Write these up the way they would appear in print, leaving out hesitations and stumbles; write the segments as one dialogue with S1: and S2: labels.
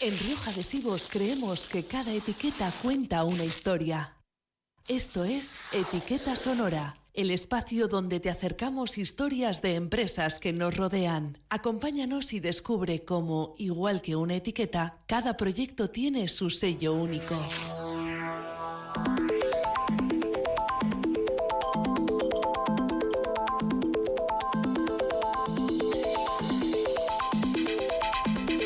S1: En Rioja Adhesivos creemos que cada etiqueta cuenta una historia. Esto es Etiqueta Sonora, el espacio donde te acercamos historias de empresas que nos rodean. Acompáñanos y descubre cómo, igual que una etiqueta, cada proyecto tiene su sello único.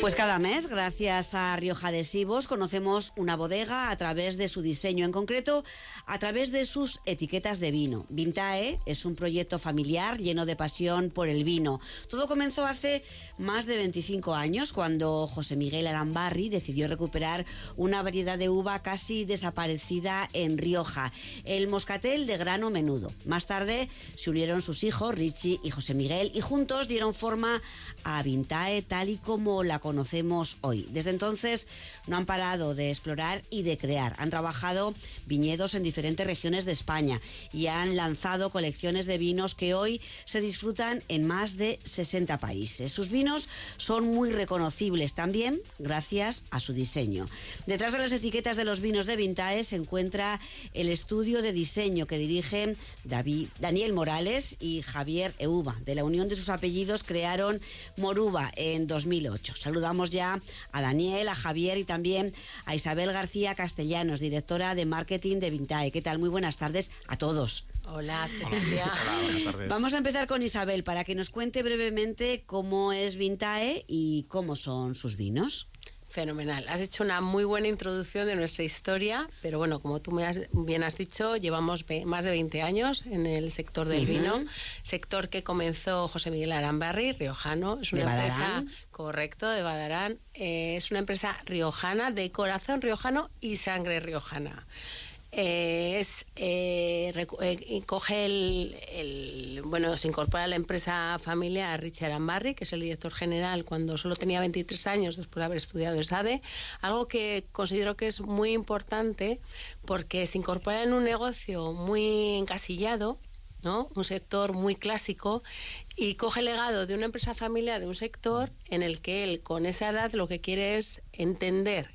S2: Pues cada mes, gracias a Rioja Adhesivos, conocemos una bodega a través de su diseño, en concreto a través de sus etiquetas de vino. Vintae es un proyecto familiar lleno de pasión por el vino. Todo comenzó hace más de 25 años, cuando José Miguel Arambarri decidió recuperar una variedad de uva casi desaparecida en Rioja, el moscatel de grano menudo. Más tarde se unieron sus hijos, Richie y José Miguel, y juntos dieron forma a Vintae tal y como la conocemos hoy. Desde entonces no han parado de explorar y de crear. Han trabajado viñedos en diferentes regiones de España y han lanzado colecciones de vinos que hoy se disfrutan en más de 60 países. Sus vinos son muy reconocibles también gracias a su diseño. Detrás de las etiquetas de los vinos de Vintae se encuentra el estudio de diseño que dirigen Daniel Morales y Javier Euba. De la unión de sus apellidos crearon Moruva en 2008. Saludamos ya a Daniel, a Javier y también a Isabel García Castellanos, directora de marketing de Vintae. ¿Qué tal? Muy buenas tardes a todos.
S3: Hola, Cecilia.
S4: Hola, buenas tardes.
S2: Vamos a empezar con Isabel para que nos cuente brevemente cómo es Vintae y cómo son sus vinos.
S3: Fenomenal. Has hecho una muy buena introducción de nuestra historia, pero bueno, como tú bien has dicho, llevamos más de 20 años en el sector del vino, sector que comenzó José Miguel Arambarri, riojano. Es una empresa, correcto, de Badarán. Es una empresa riojana, de corazón riojano y sangre riojana. Se incorpora a la empresa familiar Richie Arambarri, que es el director general, cuando solo tenía 23 años después de haber estudiado en SADE, algo que considero que es muy importante porque se incorpora en un negocio muy encasillado, ¿no? Un sector muy clásico, y coge el legado de una empresa familiar de un sector en el que él, con esa edad, lo que quiere es entender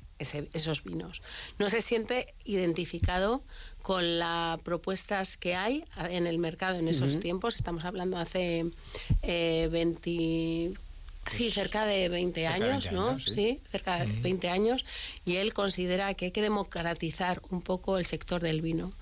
S3: esos vinos. No se siente identificado con las propuestas que hay en el mercado en esos tiempos. Estamos hablando hace cerca de 20 años, ¿no? Sí, cerca de 20 años, y él considera que hay que democratizar un poco el sector del vino.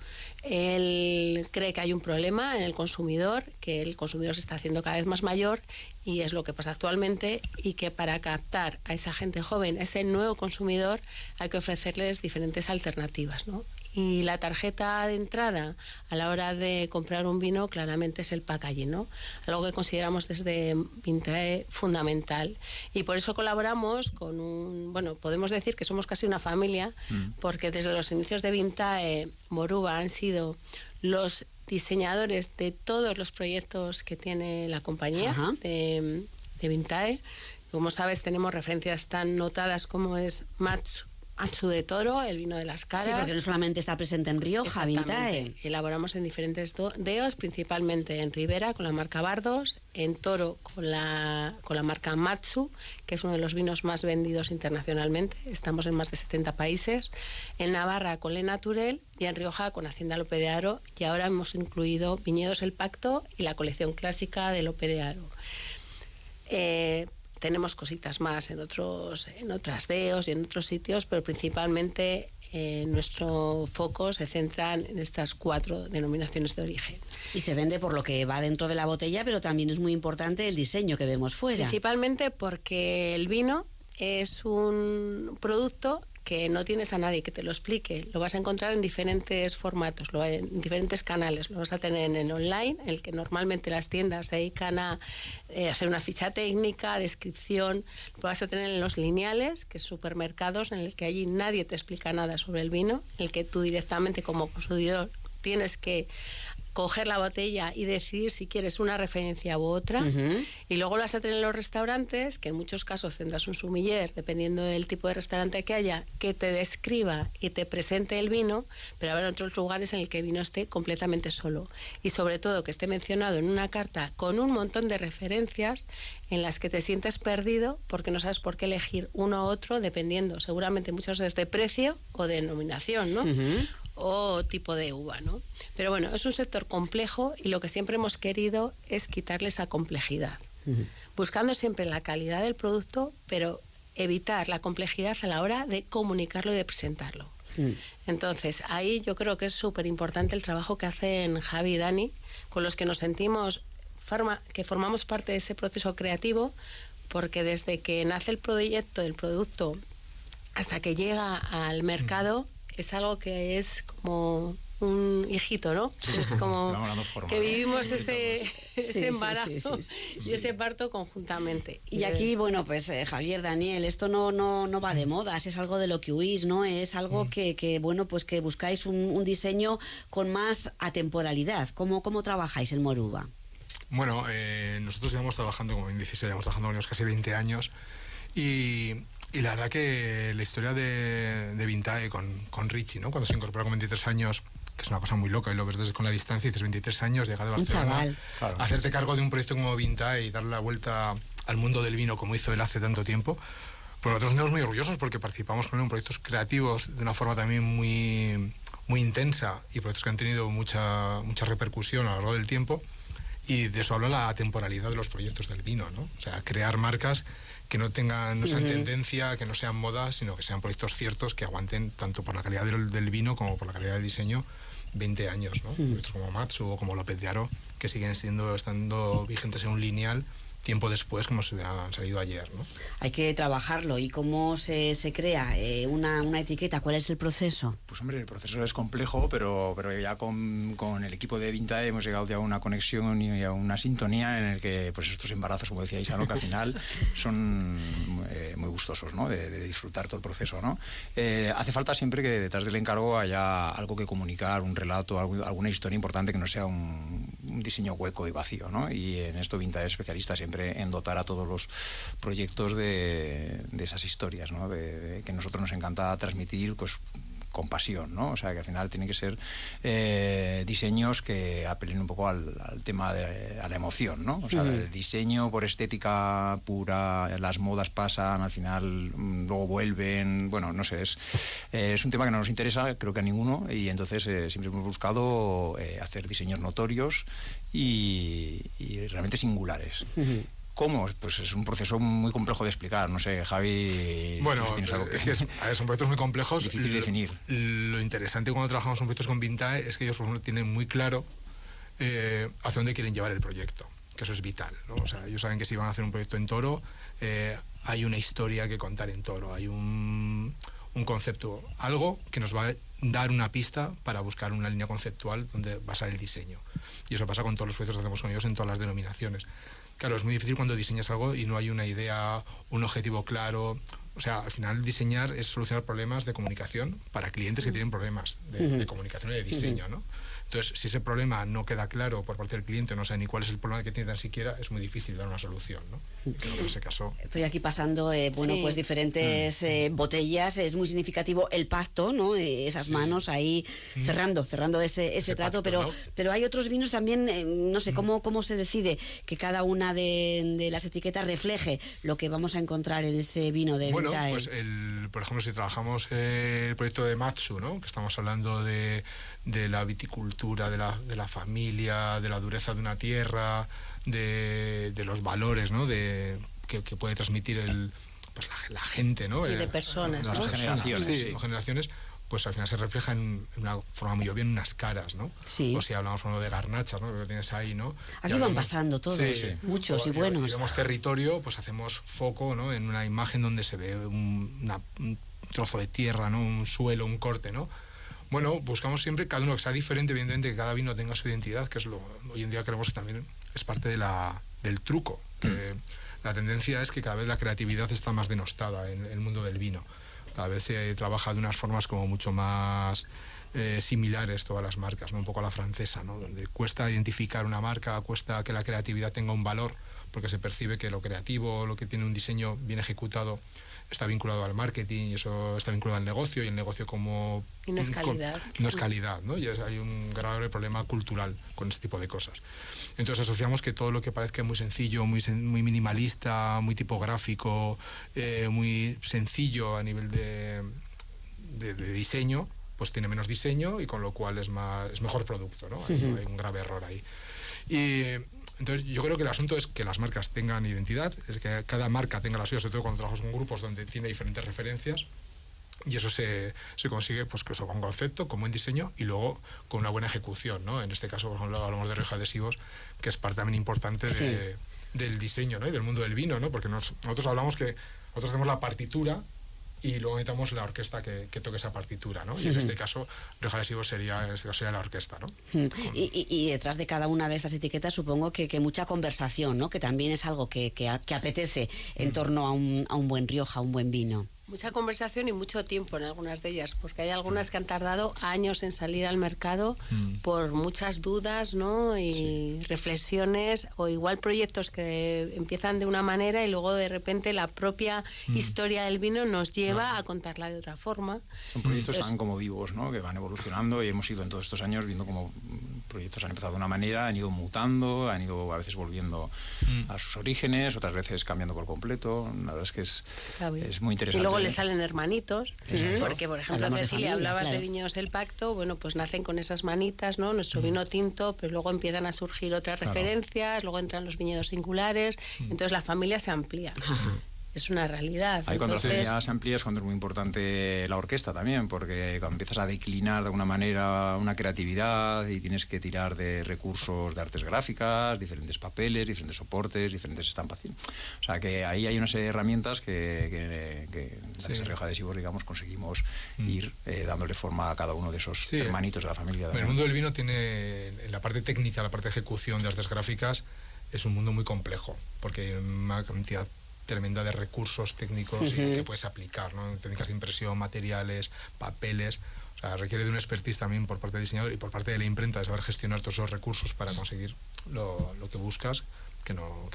S3: Él cree que hay un problema en el consumidor, que el consumidor se está haciendo cada vez más mayor, y es lo que pasa actualmente, y que para captar a esa gente joven, a ese nuevo consumidor, hay que ofrecerles diferentes alternativas, ¿no? Y la tarjeta de entrada a la hora de comprar un vino claramente es el packaging, ¿no? Algo que consideramos desde Vintae fundamental. Y por eso colaboramos con podemos decir que somos casi una familia, porque desde los inicios de Vintae, Moruva han sido los diseñadores de todos los proyectos que tiene la compañía de Vintae. Como sabes, tenemos referencias tan notadas como es Matsu de Toro, el vino de las caras.
S2: Sí, porque no solamente está presente en Rioja, Vintae.
S3: Elaboramos en diferentes DEOs, principalmente en Ribera con la marca Bardos, en Toro con la marca Matsu, que es uno de los vinos más vendidos internacionalmente. Estamos en más de 70 países. En Navarra con Le Naturel y en Rioja con Hacienda Lope de Haro. Y ahora hemos incluido Viñedos El Pacto y la colección clásica de Lope de Haro. Tenemos cositas más en otras DEOs y en otros sitios, pero principalmente nuestro foco se centra en estas 4 denominaciones de origen.
S2: Y se vende por lo que va dentro de la botella, pero también es muy importante el diseño que vemos fuera.
S3: Principalmente porque el vino es un producto que no tienes a nadie que te lo explique. Lo vas a encontrar en diferentes formatos, en diferentes canales. Lo vas a tener en el online, en el que normalmente las tiendas se dedican a hacer una ficha técnica, descripción. Lo vas a tener en los lineales, que es supermercados, en el que allí nadie te explica nada sobre el vino, en el que tú directamente como consumidor tienes que coger la botella y decidir si quieres una referencia u otra, y luego lo vas a tener en los restaurantes, que en muchos casos tendrás un sommelier, dependiendo del tipo de restaurante que haya, que te describa y te presente el vino, pero habrá otros lugares en el que el vino esté completamente solo, y sobre todo que esté mencionado en una carta con un montón de referencias en las que te sientes perdido porque no sabes por qué elegir uno u otro, dependiendo seguramente muchas veces de precio o de denominación, ¿no? O tipo de uva, ¿no? Pero bueno, es un sector complejo y lo que siempre hemos querido es quitarle esa complejidad, buscando siempre la calidad del producto, pero evitar la complejidad a la hora de comunicarlo y de presentarlo. Entonces, ahí yo creo que es súper importante el trabajo que hacen Javi y Dani, con los que nos sentimos que formamos parte de ese proceso creativo, porque desde que nace el proyecto del producto hasta que llega al mercado, es algo que es como un hijito, ¿no? Sí, es como que vivimos ese embarazo y ese parto conjuntamente.
S2: Y aquí, bueno, pues Javier, Daniel, esto no va de modas, es algo de lo que huís, ¿no? Es algo que bueno, pues que buscáis un diseño con más atemporalidad. ¿Cómo trabajáis en Moruva?
S4: Bueno, nosotros llevamos trabajando, como bien dices, llevamos trabajando con ellos casi 20 años y la verdad que la historia de Vintae con Richie, ¿no? Cuando se incorpora con 23 años, que es una cosa muy loca y lo ves desde con la distancia y dices 23 años, llegar de Barcelona, hacerte cargo de un proyecto como Vintae y darle la vuelta al mundo del vino como hizo él hace tanto tiempo, pues nosotros nos sentimos muy orgullosos porque participamos con él en proyectos creativos de una forma también muy intensa y proyectos que han tenido mucha repercusión a lo largo del tiempo. Y de eso habla la temporalidad de los proyectos del vino, ¿no? O sea, crear marcas que no sean tendencia, que no sean moda, sino que sean proyectos ciertos que aguanten tanto por la calidad del vino como por la calidad del diseño 20 años, ¿no? Proyectos como Matsu o como López de Haro, que siguen estando vigentes en un lineal tiempo después, como si hubieran salido ayer, ¿no?
S2: Hay que trabajarlo. ¿Y cómo se crea una etiqueta? ¿Cuál es el proceso?
S5: Pues hombre, el proceso es complejo, pero ya con el equipo de Vintae hemos llegado ya a una conexión y a una sintonía en el que pues estos embarazos, como decía Isa, ¿no? Que al final son muy gustosos, ¿no? De disfrutar todo el proceso, ¿no? Hace falta siempre que detrás del encargo haya algo que comunicar, un relato, alguna historia importante que no sea un diseño hueco y vacío, ¿no? Y en esto Vintae es especialista siempre en dotar a todos los proyectos de esas historias, ¿no? Que a nosotros nos encanta transmitir pues, con pasión, ¿no? O sea, que al final tienen que ser diseños que apelen un poco al tema a la emoción, ¿no? O sea, el diseño por estética pura, las modas pasan, al final luego vuelven, bueno, no sé, es un tema que no nos interesa, creo que a ninguno, y entonces siempre hemos buscado hacer diseños notorios y realmente singulares. ¿Cómo? Pues es un proceso muy complejo de explicar. No sé, Javi...
S4: Bueno, son proyectos muy complejos.
S5: Difícil de definir.
S4: Lo interesante cuando trabajamos en proyectos con Vintae es que ellos, por ejemplo, tienen muy claro hacia dónde quieren llevar el proyecto, que eso es vital, ¿no? O sea, ellos saben que si van a hacer un proyecto en Toro, hay una historia que contar en Toro, hay un concepto, algo que nos va a dar una pista para buscar una línea conceptual donde basar el diseño. Y eso pasa con todos los proyectos que hacemos con ellos en todas las denominaciones. Claro, es muy difícil cuando diseñas algo y no hay una idea, un objetivo claro. O sea, al final diseñar es solucionar problemas de comunicación para clientes que tienen problemas de comunicación y de diseño, ¿no? Entonces, si ese problema no queda claro por parte del cliente, no sabe ni cuál es el problema que tiene tan siquiera, es muy difícil dar una solución, ¿no? Creo que en ese caso...
S2: Estoy aquí pasando, pues diferentes botellas, es muy significativo el pacto, ¿no? Esas manos ahí cerrando ese trato,
S4: pacto,
S2: pero hay otros vinos también, no sé, ¿cómo se decide que cada una de las etiquetas refleje lo que vamos a encontrar en ese vino de
S4: Bueno,
S2: Vintae?
S4: pues por ejemplo, si trabajamos el proyecto de Matsu, ¿no? Que estamos hablando de la viticultura, de la familia, de la dureza de una tierra, de los valores, ¿no? Que puede transmitir pues la gente, ¿no?
S3: Y de personas,
S4: las
S3: ¿no?
S5: Generaciones.
S4: Sí, las generaciones, pues al final se refleja en una forma muy obvia en unas caras, ¿no?
S2: Sí.
S4: O si hablamos por ejemplo, de garnachas, ¿no? Que lo tienes ahí, ¿no?
S2: Aquí van pasando todos, muchos y buenos.
S4: Si vemos territorio, pues hacemos foco, ¿no? En una imagen donde se ve un trozo de tierra, ¿no? Un suelo, un corte, ¿no? Bueno, buscamos siempre cada uno que sea diferente, evidentemente que cada vino tenga su identidad, que es hoy en día creemos que también es parte del truco. Que la tendencia es que cada vez la creatividad está más denostada en el mundo del vino. Cada vez se trabaja de unas formas como mucho más similares todas las marcas, ¿no? Un poco a la francesa, ¿no? Donde cuesta identificar una marca, cuesta que la creatividad tenga un valor, porque se percibe que lo creativo, lo que tiene un diseño bien ejecutado, está vinculado al marketing y eso está vinculado al negocio, y el negocio como...
S3: Y no es calidad.
S4: No es calidad, ¿no? Y hay un grave problema cultural con este tipo de cosas. Entonces asociamos que todo lo que parezca muy sencillo, muy minimalista, muy tipográfico, muy sencillo a nivel de diseño, pues tiene menos diseño y con lo cual es mejor producto, ¿no? Hay un grave error ahí. Y entonces yo creo que el asunto es que las marcas tengan identidad, es que cada marca tenga la suya, sobre todo cuando trabajas con grupos donde tiene diferentes referencias, y eso se consigue pues que eso, con concepto, con buen diseño y luego con una buena ejecución, ¿no? En este caso, por ejemplo, hablamos de Rioja Adhesivos, que es parte también importante del diseño, ¿no? Y del mundo del vino, ¿no? Porque nosotros hablamos que nosotros tenemos la partitura y luego necesitamos la orquesta que toque esa partitura, ¿no? Y en este caso, Rioja Adhesivos sería la orquesta, ¿no?
S2: Y detrás de cada una de estas etiquetas supongo que mucha conversación, ¿no? Que también es algo que apetece en torno a un buen Rioja, a un buen vino.
S3: Mucha conversación y mucho tiempo en algunas de ellas, porque hay algunas que han tardado años en salir al mercado por muchas dudas, ¿no? Y reflexiones, o igual proyectos que empiezan de una manera y luego de repente la propia historia del vino nos lleva a contarla de otra forma.
S5: Son proyectos tan como vivos, ¿no? Que van evolucionando, y hemos ido en todos estos años viendo cómo proyectos han empezado de una manera, han ido mutando, han ido a veces volviendo a sus orígenes, otras veces cambiando por completo. La verdad es que es muy interesante.
S3: Y luego le salen hermanitos, porque por ejemplo,
S2: Hablamos de
S3: Cecilia,
S2: familia,
S3: hablabas
S2: claro.
S3: de Viñedos El Pacto, bueno, pues nacen con esas manitas, ¿no? Nuestro vino tinto, pero luego empiezan a surgir otras referencias, luego entran los viñedos singulares, entonces la familia se amplía. Es una realidad.
S5: Ahí cuando la
S3: Entonces,
S5: familia se amplía es cuando es muy importante la orquesta también, porque cuando empiezas a declinar de alguna manera una creatividad y tienes que tirar de recursos de artes gráficas, diferentes papeles, diferentes soportes, diferentes estampaciones. O sea que ahí hay una serie de herramientas que desde Rioja Adhesivos, digamos, conseguimos ir dándole forma a cada uno de esos hermanitos de la familia.
S4: El mundo del vino tiene, en la parte técnica, la parte de ejecución de artes gráficas, es un mundo muy complejo, porque hay una cantidad tremenda de recursos técnicos que puedes aplicar, ¿no? Técnicas de impresión, materiales, papeles. O sea, requiere de un expertise también por parte del diseñador y por parte de la imprenta, de saber gestionar todos esos recursos para conseguir lo que buscas, que no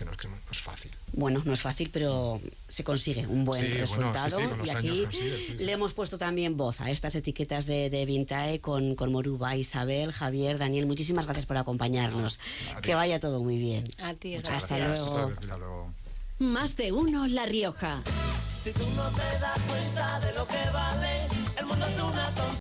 S4: es fácil.
S2: Bueno, no es fácil, pero se consigue un buen resultado.
S4: Con los
S2: y
S4: años
S2: aquí
S4: consigue,
S2: le hemos puesto también voz a estas etiquetas de Vintae con Moruba, Isabel, Javier, Daniel. Muchísimas gracias por acompañarnos. Que vaya todo muy bien.
S3: a ti,
S2: Hasta
S3: gracias.
S2: luego.
S5: Hasta luego.
S6: Más de uno La Rioja.
S7: Si tú no te das cuenta de lo que vale, el mundo es una tontería.